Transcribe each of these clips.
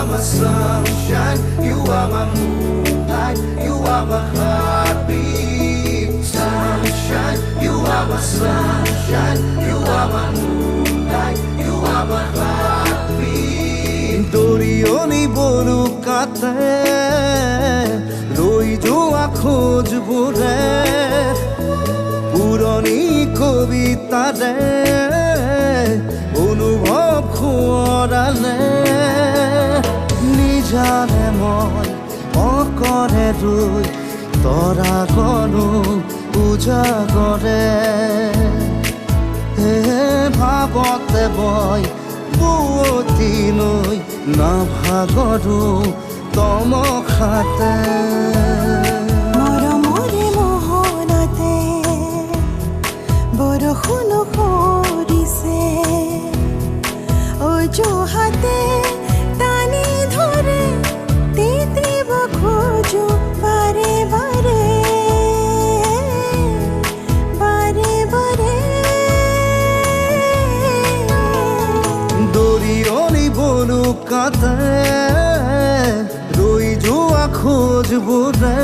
are my sunshine, you are my moonlight, you are my heartbeat. Sunshine, you are my sunshine, you are my moonlight, you are my heartbeat. Dorioni bolu kate, roi jo khoj bore, purani kobita re, অনুভৱ খোৱালে নিজানে মই অকৰে ৰৈ তৰা গনো উজাগৰে ভাবতে বই বুৱতী নৈ নাভাগৰো তমখাতে মৰমৰে মোহনতে বৰষুণ পৰিছে অজুহাতে টানি ধৰে তিতিব খোজো বাৰে বাৰে বাৰে বাৰে দৰিয়নি বলো কাতে ৰৈ যোৱা খোজবোৰে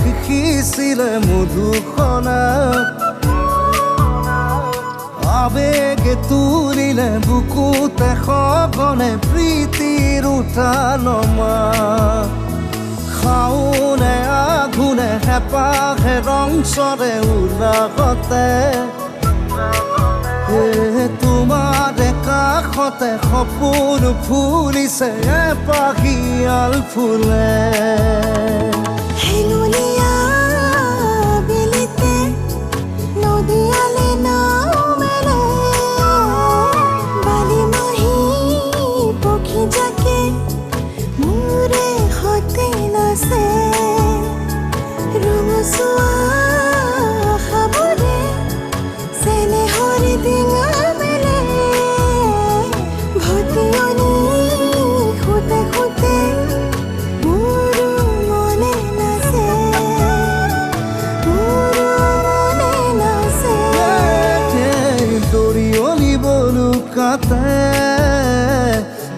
শিকিছিলে মধুখনা আবেগে তুলিলে বুকুতে সঘনে প্ৰীতিৰ উঠানমা খাওনে আঘোনে হেঁপাহে ৰং চৰে উলাগতে তোমাৰ কাষতে সপোন ফুলিছে এপাহিয়াল ফুলে হেলুলিয়া বিলিতে নদীয়ালে নাও মেলে বালি মাহি পক্ষী জাকে মোৰে সতে নাচে ৰঙচুৱা খাবৰে চেনেহৰ ডিঙা মেলে ভটিয়নি খুতে খুতে কাতে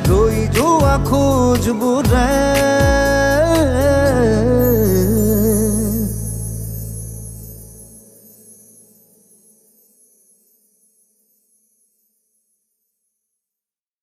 ৰৈ যোৱা খোজবোৰে